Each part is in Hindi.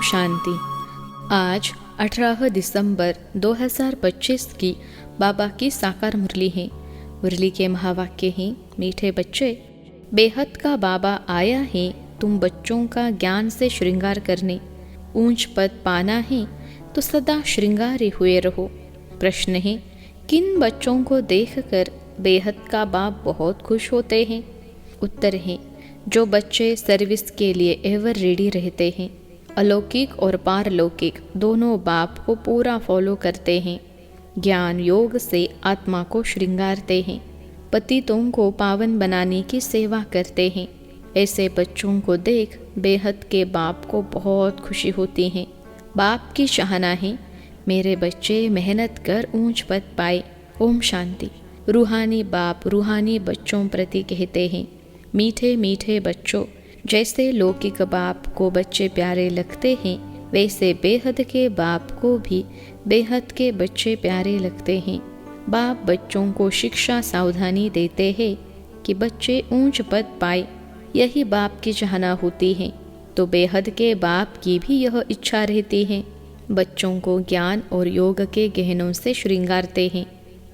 शांति। आज 18 दिसंबर 2025 की बाबा की साकार मुरली है। मुरली के महावाक्य हैं, मीठे बच्चे, बेहद का बाबा आया है तुम बच्चों का ज्ञान से श्रृंगार करने। ऊंच पद पाना है तो सदा श्रृंगारे हुए रहो। प्रश्न है, किन बच्चों को देखकर बेहद का बाप बहुत खुश होते हैं? उत्तर है, जो बच्चे सर्विस के लिए एवर रेडी रहते हैं, अलौकिक और पारलौकिक दोनों बाप को पूरा फॉलो करते हैं, ज्ञान योग से आत्मा को श्रृंगारते हैं, पतितों को पावन बनाने की सेवा करते हैं। ऐसे बच्चों को देख बेहद के बाप को बहुत खुशी होती है। बाप की चाहना है मेरे बच्चे मेहनत कर ऊंच पद पाए। ओम शांति। रूहानी बाप रूहानी बच्चों प्रति कहते हैं, मीठे मीठे बच्चों, जैसे लौकिक बाप को बच्चे प्यारे लगते हैं, वैसे बेहद के बाप को भी बेहद के बच्चे प्यारे लगते हैं। बाप बच्चों को शिक्षा सावधानी देते हैं कि बच्चे ऊंच पद पाए। यही बाप की चाहना होती है, तो बेहद के बाप की भी यह इच्छा रहती है। बच्चों को ज्ञान और योग के गहनों से श्रृंगारते हैं।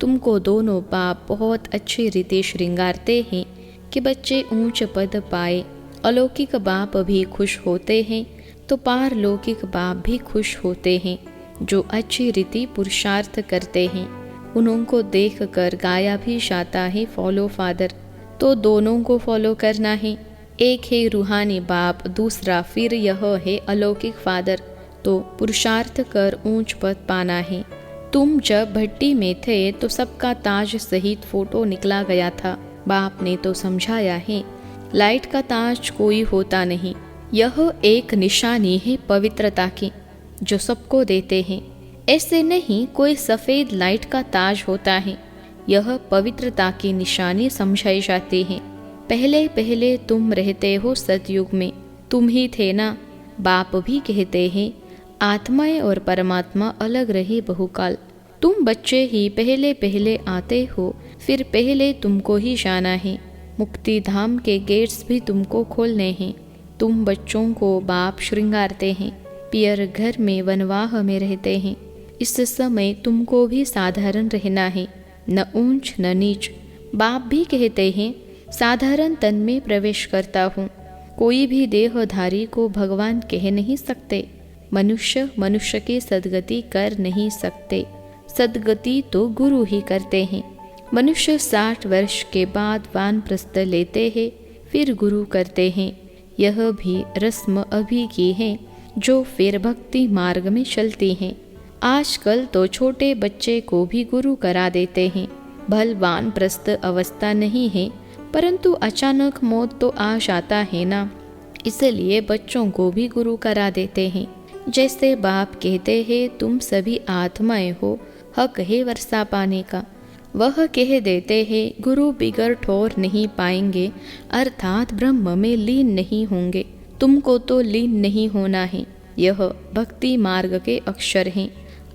तुमको दोनों बाप बहुत अच्छी रीति श्रृंगारते हैं कि बच्चे ऊंच पद पाए। अलौकिक बाप भी खुश होते हैं तो पारलौकिक बाप भी खुश होते हैं। जो अच्छी रीति पुरुषार्थ करते हैं उनको देख कर गाया भी जाता है, फॉलो फादर। तो दोनों को फॉलो करना है। एक है रूहानी बाप, दूसरा फिर यह है अलौकिक फादर। तो पुरुषार्थ कर ऊंच पद पाना है। तुम जब भट्टी में थे तो सबका ताज सहित फोटो निकला गया था। बाप ने तो समझाया है, लाइट का ताज कोई होता नहीं, यह एक निशानी है पवित्रता की जो सबको देते हैं। ऐसे नहीं कोई सफ़ेद लाइट का ताज होता है, यह पवित्रता की निशानी समझाई जाती है। पहले पहले तुम रहते हो सतयुग में, तुम ही थे ना। बाप भी कहते हैं आत्माएं और परमात्मा अलग रहे बहुकाल। तुम बच्चे ही पहले पहले आते हो, फिर पहले तुमको ही जाना है। मुक्ति धाम के गेट्स भी तुमको खोलने हैं। तुम बच्चों को बाप श्रृंगारते हैं। पियर घर में वनवाह में रहते हैं। इस समय तुमको भी साधारण रहना है, न ऊंच न नीच। बाप भी कहते हैं साधारण तन में प्रवेश करता हूँ। कोई भी देहधारी को भगवान कह नहीं सकते। मनुष्य मनुष्य की सद्गति कर नहीं सकते। सद्गति तो गुरु ही करते हैं। मनुष्य 60 वर्ष के बाद वानप्रस्थ लेते हैं, फिर गुरु करते हैं। यह भी रस्म अभी की है जो फिर भक्ति मार्ग में चलती हैं। आजकल तो छोटे बच्चे को भी गुरु करा देते हैं। भल वानप्रस्थ अवस्था नहीं है, परंतु अचानक मौत तो आ जाता है ना, इसलिए बच्चों को भी गुरु करा देते हैं। जैसे बाप कहते हैं तुम सभी आत्माएं हो, हक है वर्षा पाने का। वह कह देते हैं गुरु बिगर ठोर नहीं पाएंगे, अर्थात ब्रह्म में लीन नहीं होंगे। तुमको तो लीन नहीं होना है। यह भक्ति मार्ग के अक्षर हैं।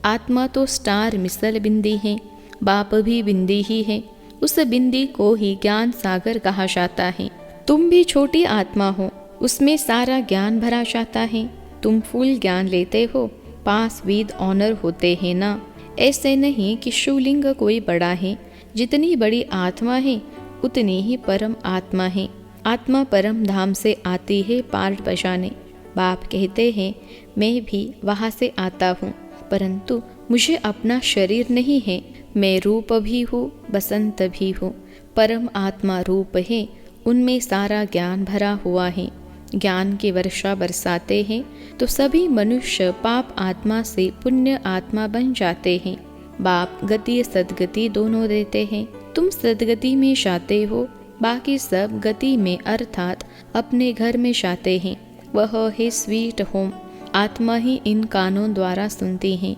आत्मा तो स्टार मिसल बिंदी है, बाप भी बिंदी ही है। उस बिंदी को ही ज्ञान सागर कहा जाता है। तुम भी छोटी आत्मा हो, उसमें सारा ज्ञान भरा जाता है। तुम फुल ज्ञान लेते हो, पास विद ऑनर होते हैं ना। ऐसे नहीं कि शिवलिंग कोई बड़ा है, जितनी बड़ी आत्मा है उतनी ही परम आत्मा है। आत्मा परम धाम से आती है पार्ट बजाने। बाप कहते हैं मैं भी वहाँ से आता हूँ, परंतु मुझे अपना शरीर नहीं है। मैं रूप भी हूँ, बसंत भी हूँ। परम आत्मा रूप है, उनमें सारा ज्ञान भरा हुआ है। ज्ञान की वर्षा बरसाते हैं तो सभी मनुष्य पाप आत्मा से पुण्य आत्मा बन जाते हैं। बाप गति सदगति दोनों देते हैं। तुम सदगति में जाते हो, बाकी सब गति में अर्थात अपने घर में जाते हैं। वह है स्वीट होम। आत्मा ही इन कानों द्वारा सुनती हैं।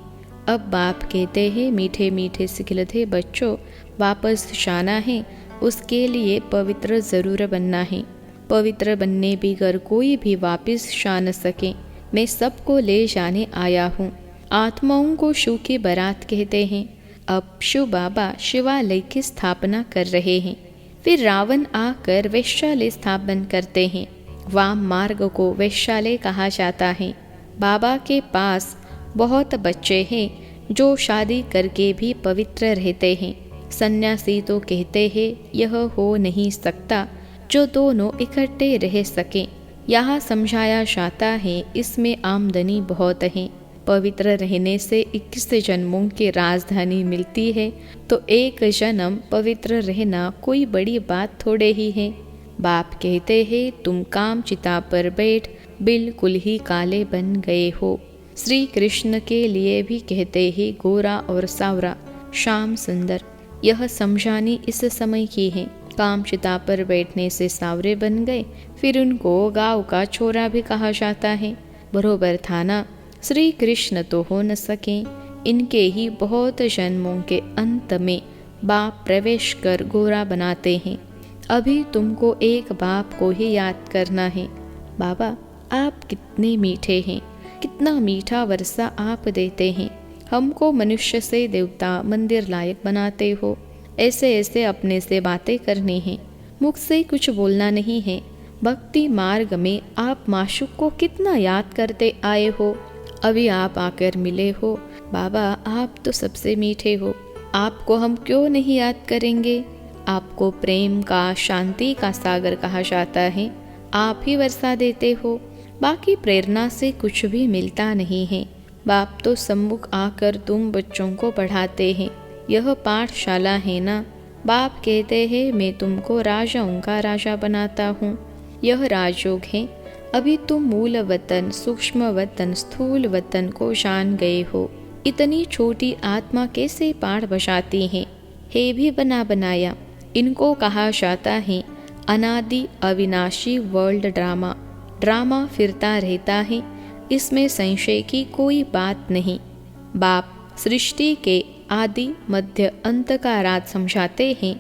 अब बाप कहते हैं मीठे मीठे सिखलते बच्चों, वापस जाना है, उसके लिए पवित्र जरूर बनना है। पवित्र बनने बिगर कोई भी वापस जा न सके। मैं सबको ले जाने आया हूँ। आत्माओं को शिव की बारात कहते हैं। अब शिव बाबा शिवालय की स्थापना कर रहे हैं। फिर रावण आकर वैश्यालय स्थापन करते हैं। वाम मार्ग को वैश्यालय कहा जाता है। बाबा के पास बहुत बच्चे हैं जो शादी करके भी पवित्र रहते हैं। सन्यासी तो कहते हैं यह हो नहीं सकता जो दोनों इकट्ठे रह सकें। यहाँ समझाया जाता है इसमें आमदनी बहुत है। पवित्र रहने से 21 जन्मों की राजधानी मिलती है, तो एक जन्म पवित्र रहना कोई बड़ी बात थोड़े ही है। बाप कहते हैं तुम काम चिता पर बैठ बिल्कुल ही काले बन गए हो। श्री कृष्ण के लिए भी कहते हैं गोरा और सावरा, श्याम सुंदर। यह समझानी इस समय की है। काम चिता पर बैठने से सावरे बन गए, फिर उनको गांव का छोरा भी कहा जाता है। बरोबर था ना। श्री कृष्ण तो हो न सके। इनके ही बहुत जन्मों के अंत में बाप प्रवेश कर गोरा बनाते हैं। अभी तुमको एक बाप को ही याद करना है। बाबा आप कितने मीठे हैं, कितना मीठा वर्षा आप देते हैं। हमको मनुष्य से देवता मंदिर लायक बनाते हो। ऐसे ऐसे अपने से बातें करनी हैं, मुख से कुछ बोलना नहीं है। भक्ति मार्ग में आप माशूक को कितना याद करते आए हो। अभी आप आकर मिले हो। बाबा आप तो सबसे मीठे हो, आपको हम क्यों नहीं याद करेंगे। आपको प्रेम का, शांति का सागर कहा जाता है। आप ही वर्षा देते हो, बाकी प्रेरणा से कुछ भी मिलता नहीं है। बाप तो सम्मुख आकर तुम बच्चों को पढ़ाते हैं। यह पाठशाला है ना। बाप कहते हैं मैं तुमको राजाओं का राजा बनाता हूँ। यह राजयोग है। अभी तुम मूल वतन, सूक्ष्म वतन, स्थूल वतन को जान गए हो। इतनी छोटी आत्मा कैसे पाठ बजाती है भी बना बनाया। इनको कहा जाता है अनादि अविनाशी वर्ल्ड ड्रामा। ड्रामा फिरता रहता है, इसमें संशय की कोई बात नहीं। बाप सृष्टि के आदि मध्य अंत का राज समझाते हैं।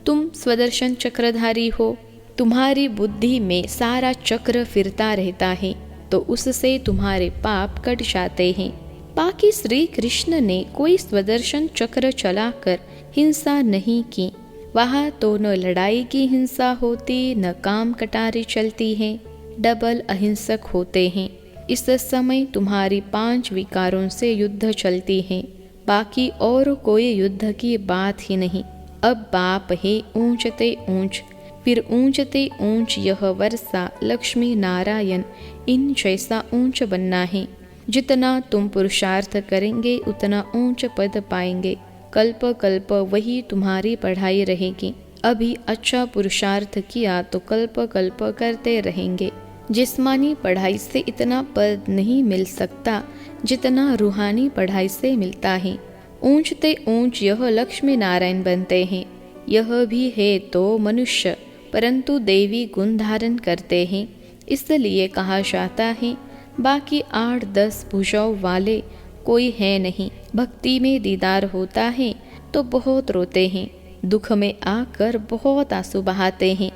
तुम स्वदर्शन चक्रधारी हो, तुम्हारी बुद्धि में सारा चक्र फिरता रहता है, तो उससे तुम्हारे पाप कट जाते हैं। बाकी श्री कृष्ण ने कोई स्वदर्शन चक्र चलाकर हिंसा नहीं की। वहाँ तो न लड़ाई की हिंसा होती, न काम कटारी चलती है। डबल अहिंसक होते हैं। इस समय तुम्हारी 5 विकारों से युद्ध चलती है, बाकी और कोई युद्ध की बात ही नहीं। अब बाप है ऊंचते ऊंच, फिर ऊंचते ऊंच यह वर्षा लक्ष्मी नारायण इन जैसा ऊंच बनना है। जितना तुम पुरुषार्थ करेंगे उतना ऊंच पद पाएंगे। कल्प कल्प वही तुम्हारी पढ़ाई रहेगी। अभी अच्छा पुरुषार्थ किया तो कल्प कल्प करते रहेंगे। जिस्मानी पढ़ाई से इतना पद नहीं मिल सकता जितना रूहानी पढ़ाई से मिलता है। ऊंचते ऊंच यह लक्ष्मी नारायण बनते हैं। यह भी है तो मनुष्य, परंतु देवी गुण धारण करते हैं, इसलिए कहा जाता है। बाकी 8-10 भुजाओं वाले कोई है नहीं। भक्ति में दीदार होता है तो बहुत रोते हैं, दुख में आकर बहुत आंसू बहाते हैं।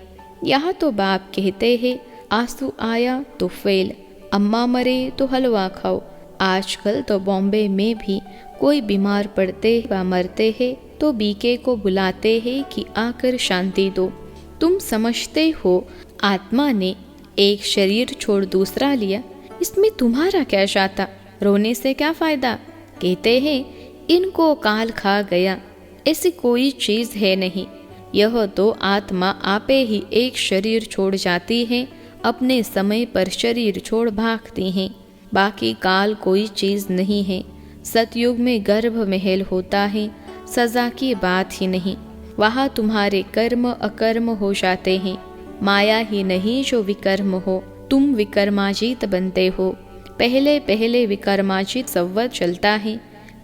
यहाँ तो बाप कहते हैं आंसू आया तो फेल, अम्मा मरे तो हलवा खाओ। आजकल तो बॉम्बे में भी कोई बीमार पड़ते व मरते हैं तो बीके को बुलाते हैं कि आकर शांति दो। तुम समझते हो आत्मा ने एक शरीर छोड़ दूसरा लिया, इसमें तुम्हारा क्या जाता, रोने से क्या फायदा। कहते हैं इनको काल खा गया, ऐसी कोई चीज है नहीं। यह तो आत्मा आपे ही एक शरीर छोड़ जाती है, अपने समय पर शरीर छोड़ भागती हैं। बाकी काल कोई चीज नहीं है। सतयुग में गर्भ महल होता है, सजा की बात ही नहीं। वहाँ तुम्हारे कर्म अकर्म हो जाते हैं। माया ही नहीं जो विकर्म हो, तुम विकर्माजीत बनते हो। पहले पहले विकर्माजीत संवत चलता है,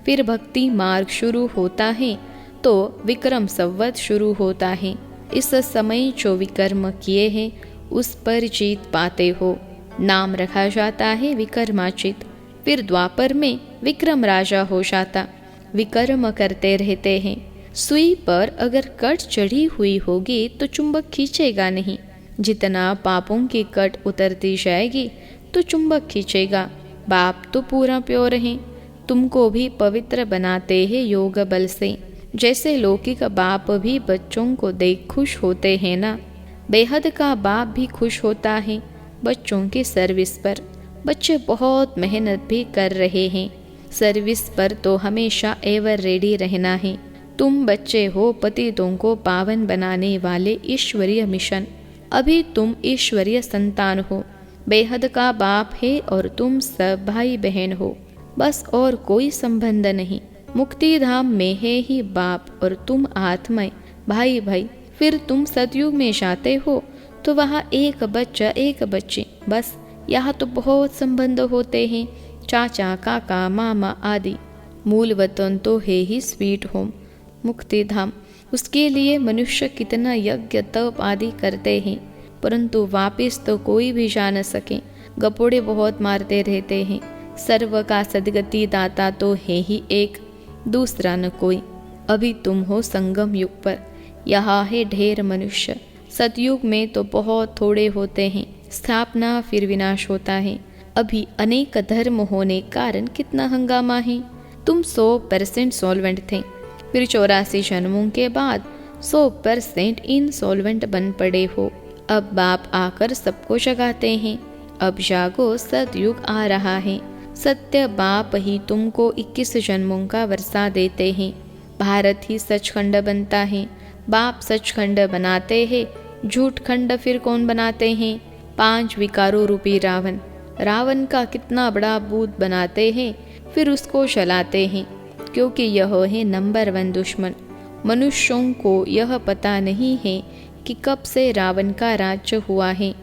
फिर भक्ति मार्ग शुरू होता है तो विक्रम संवत शुरू होता है। इस समय जो विकर्म किए हैं उस पर जीत पाते हो। नाम रखा जाता है विकर्माचित। फिर द्वापर में विक्रम राजा हो जाता। विकर्म करते रहते हैं। सुई पर अगर कट चढ़ी हुई होगी तो चुंबक खींचेगा नहीं। जितना पापों की कट उतरती जाएगी तो चुंबक खींचेगा। बाप तो पूरा प्योर हैं, तुमको भी पवित्र बनाते हैं योग बल से। जैसे लौकिक बाप भी बच्चों को देख खुश होते हैं ना, बेहद का बाप भी खुश होता है बच्चों की सर्विस पर। बच्चे बहुत मेहनत भी कर रहे हैं। सर्विस पर तो हमेशा एवर रेडी रहना है। तुम बच्चे हो पतितों को पावन बनाने वाले ईश्वरीय मिशन। अभी तुम ईश्वरीय संतान हो, बेहद का बाप है और तुम सब भाई बहन हो, बस और कोई संबंध नहीं। मुक्ति धाम में है ही बाप और तुम आत्माएं भाई भाई। फिर तुम सतयुग में जाते हो तो वहाँ एक बच्चा एक बच्ची, बस। यहाँ तो बहुत संबंध होते हैं, चाचा काका मामा आदि। मूल वतन तो है ही स्वीट होम, मुक्ति धाम। उसके लिए मनुष्य कितना यज्ञ तप आदि करते हैं, परंतु वापिस तो कोई भी जा न सके। गपोड़े बहुत मारते रहते हैं। सर्व का सदगति दाता तो है ही एक, दूसरा न कोई। अभी तुम हो संगम युग पर, यहाँ है ढेर मनुष्य। सतयुग में तो बहुत थोड़े होते हैं, स्थापना फिर विनाश होता है। अभी अनेक धर्म होने कारण कितना हंगामा है। तुम 100% सॉल्वेंट थे, फिर 84 जन्मों के बाद 100% इनसॉल्वेंट बन पड़े हो। अब बाप आकर सबको जगाते हैं। अब जागो, सतयुग आ रहा है। सत्य बाप ही तुमको 21 जन्मों का वर्षा देते हैं। भारत ही सचखंड बनता है। बाप सचखंड बनाते हैं, झूठ खंड फिर कौन बनाते हैं? 5 विकारों रूपी रावण, रावण का कितना बड़ा भूत बनाते हैं, फिर उसको जलाते हैं, क्योंकि यह है नंबर 1 दुश्मन। मनुष्यों को यह पता नहीं है कि कब से रावण का राज्य हुआ है।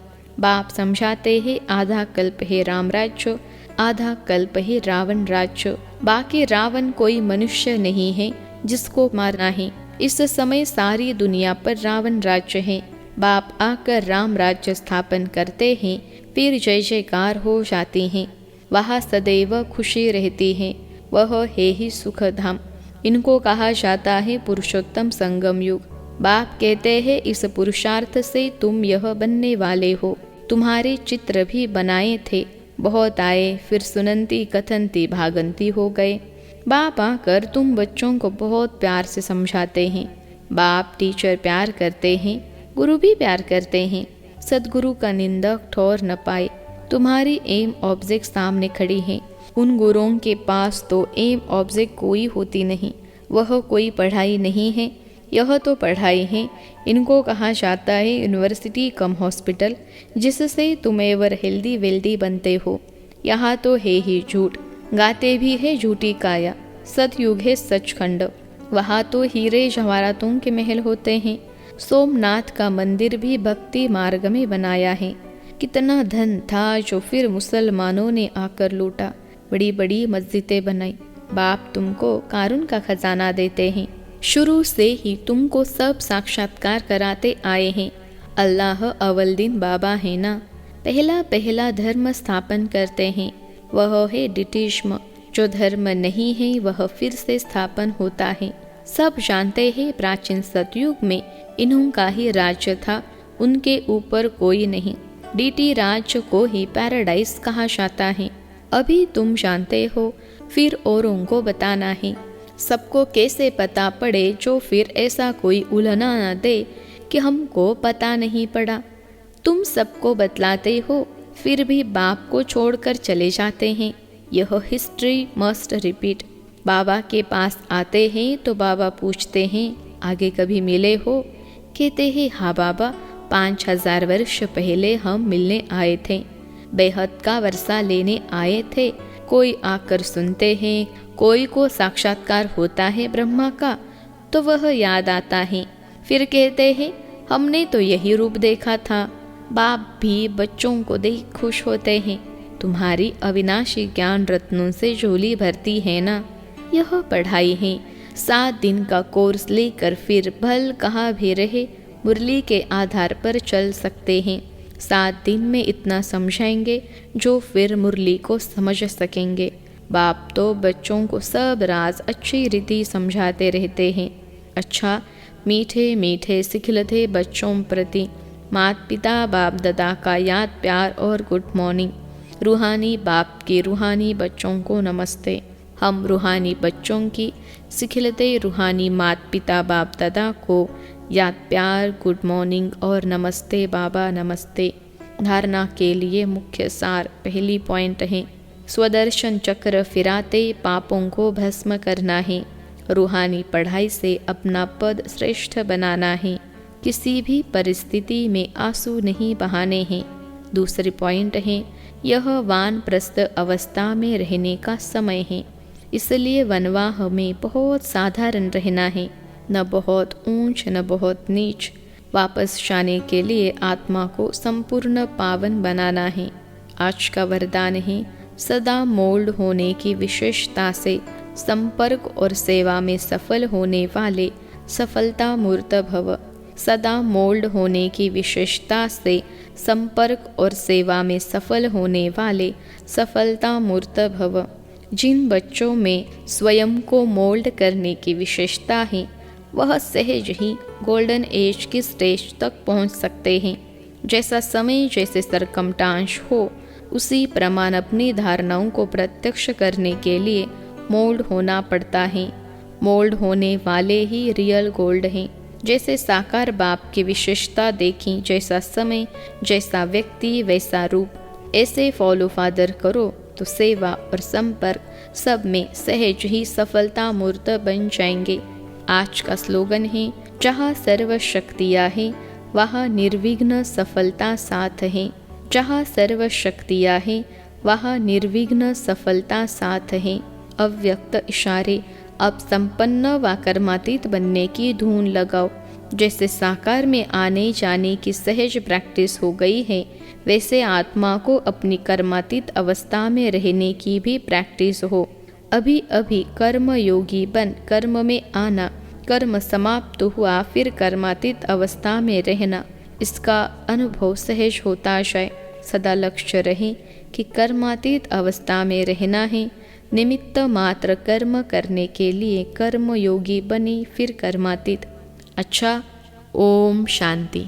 बाप समझाते हैं आधा कल्प है राम राज्य, आधा कल्प है रावण राज्य। बाकी रावण कोई मनुष्य नहीं है जिसको मारना है। इस समय सारी दुनिया पर रावण राज्य है। बाप आकर राम राज्य स्थापन करते हैं, फिर जय जयकार हो जाती हैं। वहाँ सदैव खुशी रहती है, वह है ही सुख धाम। इनको कहा जाता है पुरुषोत्तम संगम युग। बाप कहते हैं इस पुरुषार्थ से तुम यह बनने वाले हो। तुम्हारे चित्र भी बनाए थे, बहुत आए, फिर सुनंती कथनती भागंती हो गए। बाप आकर तुम बच्चों को बहुत प्यार से समझाते हैं। बाप टीचर प्यार करते हैं, गुरु भी प्यार करते हैं। सदगुरु का निंदक ठोर न पाए। तुम्हारी एम ऑब्जेक्ट सामने खड़ी है। उन गुरुओं के पास तो एम ऑब्जेक्ट कोई होती नहीं, वह कोई पढ़ाई नहीं है। यह तो पढ़ाई है। इनको कहा जाता है यूनिवर्सिटी कम हॉस्पिटल, जिससे तुम एवर हेल्दी वेल्दी बनते हो। यहाँ तो है ही झूठ, गाते भी है झूठी काया। सतयुग है सचखंड, वहाँ तो हीरे जवाहरातों के महल होते हैं। सोमनाथ का मंदिर भी भक्ति मार्ग में बनाया है। कितना धन था जो फिर मुसलमानों ने आकर लूटा। बड़ी बड़ी मस्जिदें बनाई। बाप तुमको कारून का खजाना देते हैं। शुरू से ही तुमको सब साक्षात्कार कराते आए हैं। अल्लाह अव्वल दिन बाबा है ना। पहला पहला धर्म स्थापन करते हैं, वह है डिटिज्म। जो धर्म नहीं है वह फिर से स्थापन होता है। सब जानते हैं प्राचीन सतयुग में इन्हों का ही राज्य था, उनके ऊपर कोई नहीं। डीटी राज्य को ही पैराडाइज कहा जाता है। अभी तुम जानते हो, फिर औरों को बताना है। सबको कैसे पता पड़े जो फिर ऐसा कोई उलझना न दे कि हमको पता नहीं पड़ा। तुम सबको बतलाते हो, फिर भी बाप को छोड़कर चले जाते हैं। यह हिस्ट्री मस्ट रिपीट। बाबा के पास आते हैं तो बाबा पूछते हैं आगे कभी मिले हो? कहते हैं हाँ बाबा, 5000 वर्ष पहले हम मिलने आए थे, बेहद का वर्षा लेने आए थे। कोई आकर सुनते हैं, कोई को साक्षात्कार होता है ब्रह्मा का, तो वह याद आता है। फिर कहते हैं हमने तो यही रूप देखा था। बाप भी बच्चों को देख खुश होते हैं। तुम्हारी अविनाशी ज्ञान रत्नों से झोली भरती है ना। यह पढ़ाई है। 7 दिन का कोर्स लेकर फिर भल कहाँ भी रहे मुरली के आधार पर चल सकते हैं। 7 दिन में इतना समझाएंगे जो फिर मुरली को समझ सकेंगे। बाप तो बच्चों को सब राज अच्छी रीति समझाते रहते हैं। अच्छा, मीठे मीठे सिखलते बच्चों प्रति माता पिता बाप दादा का याद प्यार और गुड मॉर्निंग। रूहानी बाप के रूहानी बच्चों को नमस्ते। हम रूहानी बच्चों की सिखलते रूहानी माता पिता बाप दादा को याद प्यार गुड मॉर्निंग और नमस्ते बाबा नमस्ते। धारणा के लिए मुख्य सार पहली पॉइंट है, स्वदर्शन चक्र फिराते पापों को भस्म करना है। रूहानी पढ़ाई से अपना पद श्रेष्ठ बनाना है। किसी भी परिस्थिति में आंसू नहीं बहाने हैं। दूसरी पॉइंट है, यह वानप्रस्थ अवस्था में रहने का समय है, इसलिए वनवाह में बहुत साधारण रहना है, न बहुत ऊंच न बहुत नीच। वापस जाने के लिए आत्मा को संपूर्ण पावन बनाना है। आज का वरदान है, सदा मोल्ड होने की विशेषता से संपर्क और सेवा में सफल होने वाले सफलता मूर्त भव। सदा मोल्ड होने की विशेषता से संपर्क और सेवा में सफल होने वाले सफलता मूर्त भव। जिन बच्चों में स्वयं को मोल्ड करने की विशेषता है, वह सहज ही गोल्डन एज की स्टेज तक पहुंच सकते हैं। जैसा समय जैसे सरकमटांश हो, उसी प्रमाण अपनी धारणाओं को प्रत्यक्ष करने के लिए मोल्ड होना पड़ता है। मोल्ड होने वाले ही रियल गोल्ड हैं। जैसे साकार बाप की विशेषता देखी, जैसा समय जैसा व्यक्ति वैसा रूप, ऐसे फॉलो फादर करो तो सेवा और संपर्क सब में सहज ही सफलता मूर्त बन जाएंगे। आज का स्लोगन है, जहाँ सर्व शक्तियाँ हैं वहाँ निर्विघ्न सफलता साथ है। जहाँ सर्व शक्तियाँ हैं वहाँ निर्विघ्न सफलता साथ है। अव्यक्त इशारे, अब संपन्न व कर्मातीत बनने की धून लगाओ। जैसे साकार में आने जाने की सहज प्रैक्टिस हो गई है, वैसे आत्मा को अपनी कर्मातीत अवस्था में रहने की भी प्रैक्टिस हो। अभी अभी कर्म योगी बन कर्म में आना, कर्म समाप्त हुआ फिर कर्मातीत अवस्था में रहना, इसका अनुभव सहज होता जाए। सदा लक्ष्य रहे कि कर्मातीत अवस्था में रहना है। निमित्त मात्र कर्म करने के लिए कर्म योगी बने फिर कर्मातीत। अच्छा, ओम शांति।